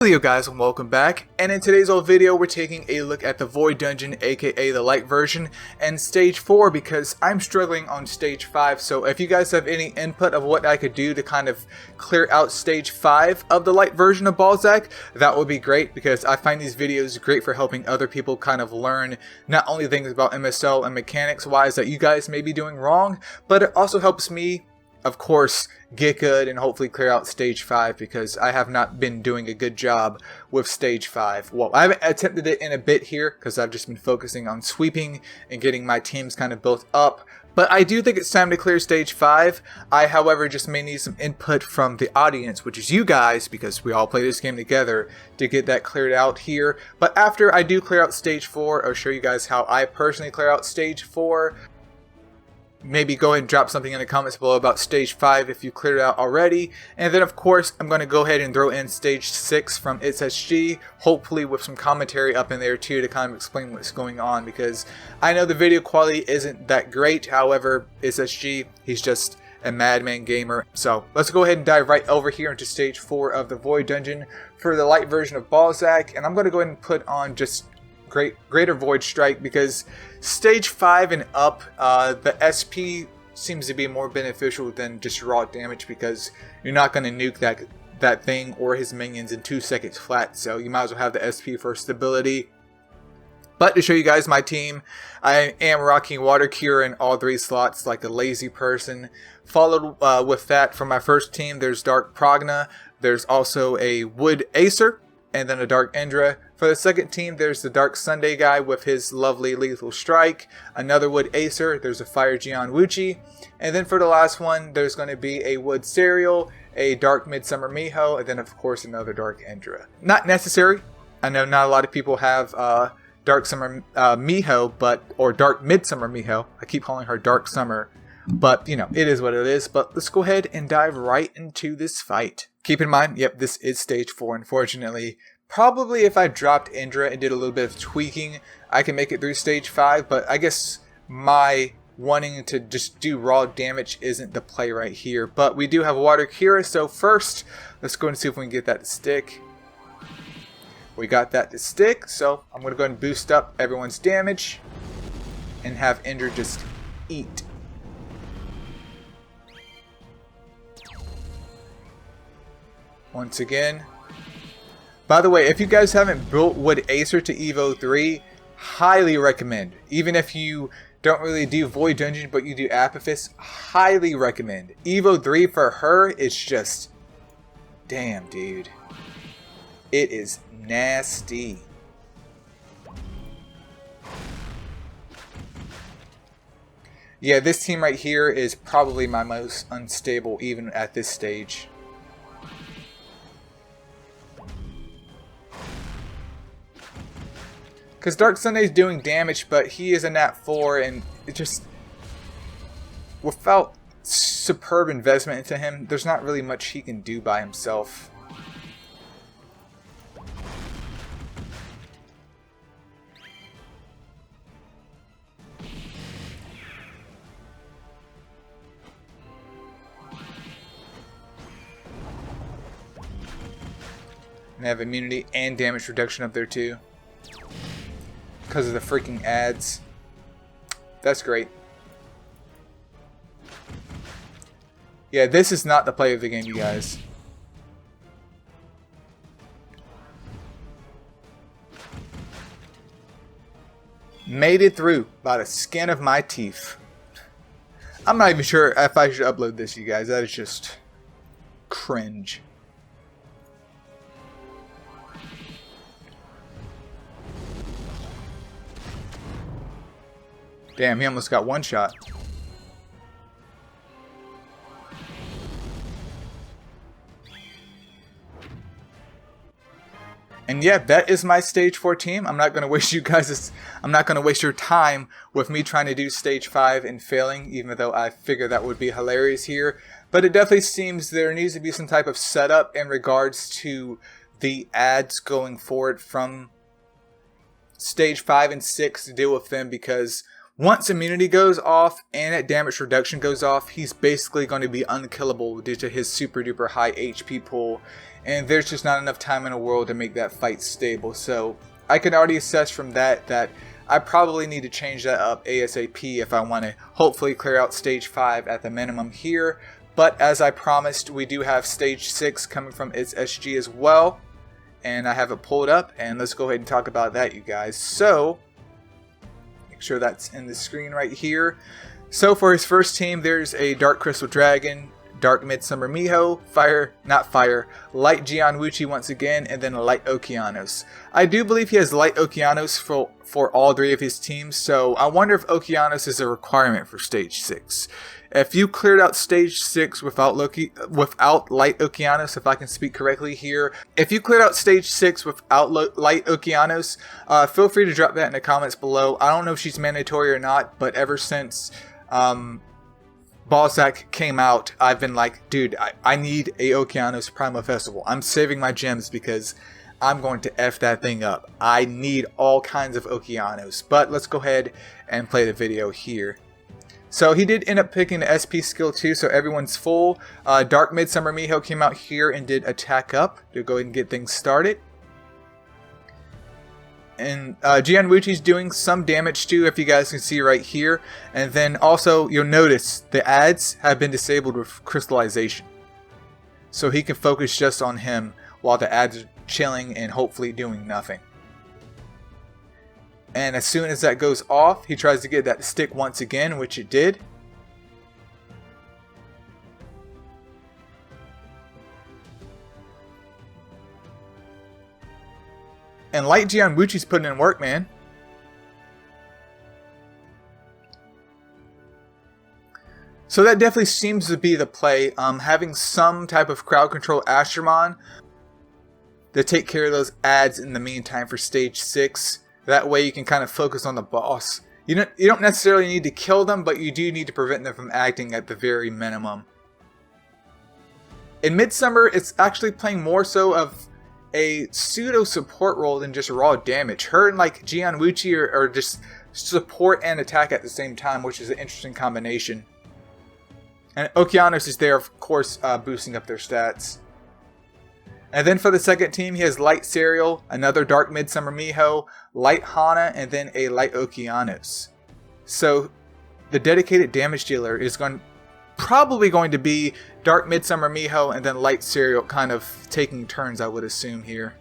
Hello guys and welcome back, and in today's video we're taking a look at the Void Dungeon, aka the light version, and stage 4 because I'm struggling on stage 5. So if you guys have any input of what I could do to kind of clear out stage 5 of the light version of Balzac, that would be great because I find these videos great for helping other people kind of learn not only things about MSL and mechanics wise that you guys may be doing wrong, but it also helps me, of course, get good and hopefully clear out stage 5 because I have not been doing a good job with stage 5. Well, I haven't attempted it in a bit here because I've just been focusing on sweeping and getting my teams kind of built up. But I do think it's time to clear stage 5. I, however, just may need some input from the audience, which is you guys, because we all play this game together, to get that cleared out here. But after I do clear out stage 4, I'll show you guys how I personally clear out stage 4. Maybe go ahead and drop something in the comments below about stage 5 if you cleared it out already. And then of course I'm going to go ahead and throw in stage 6 from ItsSG, hopefully with some commentary up in there too to kind of explain what's going on, because I know the video quality isn't that great. However, ItsSG, he's just a madman gamer. So let's go ahead and dive right over here into stage 4 of the Void Dungeon for the light version of Balzac. And I'm going to go ahead and put on just greater Void Strike because stage 5 and up, the SP seems to be more beneficial than just raw damage because you're not going to nuke that thing or his minions in 2 seconds flat, so you might as well have the SP for stability. But to show you guys my team, I am rocking Water Cure in all 3 slots like a lazy person. Followed with that from my first team, there's Dark Progna, there's also a Wood Acer, and then a Dark Indra. For the second team, there's the Dark Sunday guy with his lovely Lethal Strike, another Wood Acer, there's a Fire Jian Wuchi, and then for the last one, there's going to be a Wood Serial, a Dark Midsummer Miho, and then of course another Dark Indra. Not necessary. I know not a lot of people have Dark Summer Miho, or Dark Midsummer Miho. I keep calling her Dark Summer, but you know, it is what it is. But let's go ahead and dive right into this fight. Keep in mind, yep, this is stage 4, unfortunately. Probably if I dropped Indra and did a little bit of tweaking, I can make it through stage 5, but I guess my wanting to just do raw damage isn't the play right here. But we do have Water Cure, so first, let's go and see if we can get that to stick. We got that to stick, so I'm going to go ahead and boost up everyone's damage and have Indra just eat. Once again. By the way, if you guys haven't built Wood Acer to Evo 3, highly recommend. Even if you don't really do Void Dungeon, but you do Apophis, highly recommend. Evo 3 for her is just, damn dude. It is nasty. Yeah, this team right here is probably my most unstable even at this stage. Because Dark Sunday's doing damage, but he is a nat 4, and it just, without superb investment into him, there's not really much he can do by himself. And they have immunity and damage reduction up there too, because of the freaking ads. That's great. Yeah, this is not the play of the game, you guys. Made it through by the skin of my teeth. I'm not even sure if I should upload this, you guys. That is just cringe. Damn, he almost got one shot. And yeah, that is my stage 4 team. I'm not going to waste I'm not going to waste your time with me trying to do stage 5 and failing, even though I figure that would be hilarious here. But it definitely seems there needs to be some type of setup in regards to the ads going forward from stage 5 and 6 to deal with them, because Once immunity goes off and that damage reduction goes off, he's basically going to be unkillable due to his super duper high HP pool, and there's just not enough time in the world to make that fight stable. So I can already assess from that I probably need to change that up ASAP if I want to hopefully clear out stage 5 at the minimum here. But as I promised, we do have stage 6 coming from ItsSG as well, and I have it pulled up, and let's go ahead and talk about that, you guys. So make sure that's in the screen right here. So for his first team, there's a Dark Crystal Dragon, Dark Midsummer Miho, Light Gianwuchi once again, and then Light Okeanos. I do believe he has Light Okeanos for all 3 of his teams, so I wonder if Okeanos is a requirement for Stage 6. If you cleared out Stage 6 without Light Okeanos, if I can speak correctly here, if you cleared out Stage 6 without Light Okeanos, feel free to drop that in the comments below. I don't know if she's mandatory or not, but ever since Balzac came out, I've been like, dude, I need a Okeanos Primal Festival. I'm saving my gems because I'm going to F that thing up. I need all kinds of Okeanos. But let's go ahead and play the video here. So he did end up picking the SP skill too, so everyone's full. Dark Midsummer Miho came out here and did attack up to go ahead and get things started. And Gianwuchi's doing some damage too, if you guys can see right here. And then also, you'll notice the ads have been disabled with crystallization. So he can focus just on him while the ads are chilling and hopefully doing nothing. And as soon as that goes off, he tries to get that to stick once again, which it did. And Light Gianwuchi's putting in work, man. So that definitely seems to be the play. Having some type of crowd control Astromon to take care of those ads in the meantime for stage 6. That way you can kind of focus on the boss. You don't necessarily need to kill them, but you do need to prevent them from acting at the very minimum. In Midsummer, it's actually playing more so of a pseudo support role than just raw damage. Her and like Gianwuchi are just support and attack at the same time, which is an interesting combination. And Okeanos is there, of course, boosting up their stats. And then for the second team, he has Light Serial, another Dark Midsummer Miho, Light Hana, and then a Light Okeanos. So the dedicated damage dealer is probably going to be Dark Midsummer Miho and then Light Serial kind of taking turns, I would assume here.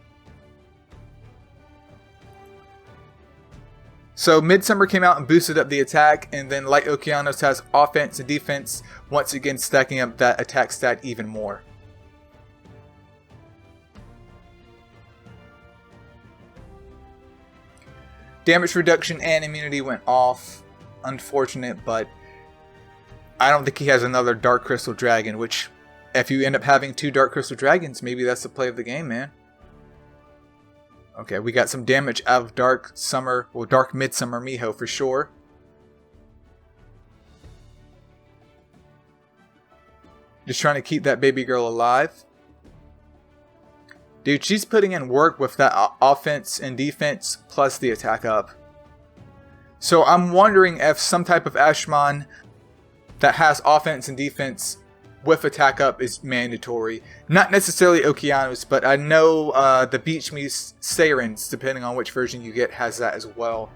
So Midsummer came out and boosted up the attack, and then Light Okeanos has offense and defense, once again stacking up that attack stat even more. Damage reduction and immunity went off. Unfortunate, but I don't think he has another Dark Crystal Dragon, which if you end up having 2 Dark Crystal Dragons, maybe that's the play of the game, man. Okay, we got some damage out of Dark Midsummer Miho for sure. Just trying to keep that baby girl alive. Dude, she's putting in work with that offense and defense plus the attack up. So I'm wondering if some type of Ashmon that has offense and defense with attack up is mandatory. Not necessarily Okeanos, but I know the Beach Me Sairens, depending on which version you get, has that as well.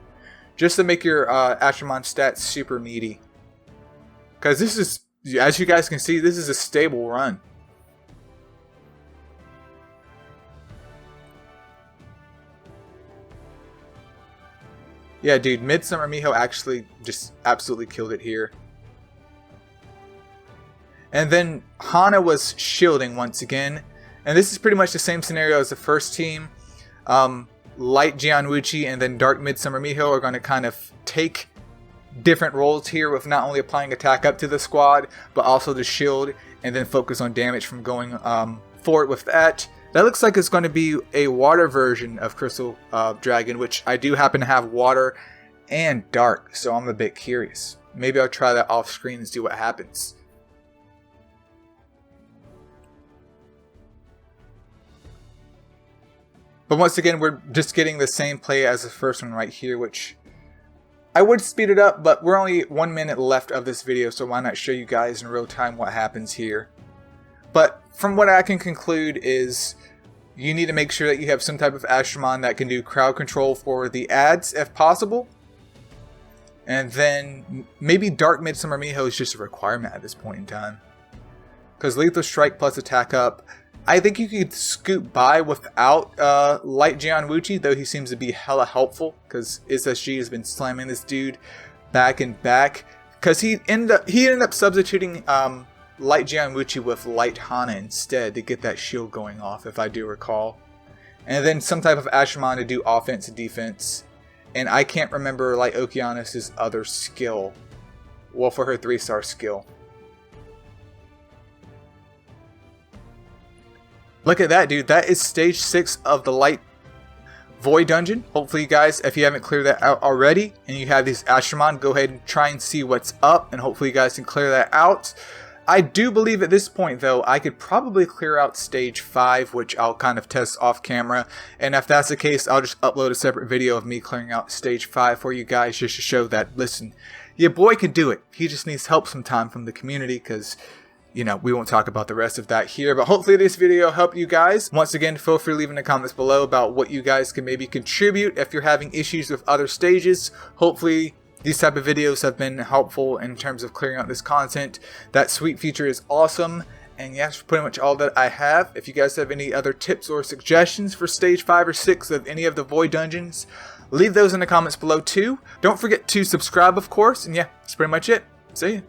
Just to make your Ashmon stats super meaty. Because this is, as you guys can see, this is a stable run. Yeah, dude, Midsummer Miho actually just absolutely killed it here. And then Hana was shielding once again. And this is pretty much the same scenario as the first team. Light Gianwuchi and then Dark Midsummer Miho are going to kind of take different roles here with not only applying attack up to the squad, but also the shield, and then focus on damage from going forward with that. That looks like it's going to be a water version of Crystal Dragon, which I do happen to have water and dark, so I'm a bit curious. Maybe I'll try that off screen and see what happens. But once again, we're just getting the same play as the first one right here, which I would speed it up, but we're only 1 minute left of this video, so why not show you guys in real time what happens here. But from what I can conclude is you need to make sure that you have some type of Ashramon that can do crowd control for the ads if possible. And then maybe Dark Midsummer Miho is just a requirement at this point in time. Because Lethal Strike plus attack up, I think you could scoot by without Light Jianwuchi, though he seems to be hella helpful. Because ItsSG has been slamming this dude back and back. Because he ended up substituting Light Jianwuchi with Light Hana instead to get that shield going off, if I do recall. And then some type of Ashramon to do offense and defense. And I can't remember Light Okeanos' other skill. Well, for her 3-star skill. Look at that, dude. That is stage 6 of the Light Void Dungeon. Hopefully, you guys, if you haven't cleared that out already, and you have these Ashramon, go ahead and try and see what's up. And hopefully, you guys can clear that out. I do believe at this point, though, I could probably clear out stage 5, which I'll kind of test off camera. And if that's the case, I'll just upload a separate video of me clearing out stage 5 for you guys, just to show that, listen, your boy can do it. He just needs help sometime from the community, because, you know, we won't talk about the rest of that here. But hopefully this video helped you guys. Once again, feel free to leave in the comments below about what you guys can maybe contribute if you're having issues with other stages. Hopefully these type of videos have been helpful in terms of clearing out this content. That sweep feature is awesome. And yeah, that's pretty much all that I have. If you guys have any other tips or suggestions for stage 5 or 6 of any of the Void Dungeons, leave those in the comments below too. Don't forget to subscribe, of course. And yeah, that's pretty much it. See ya.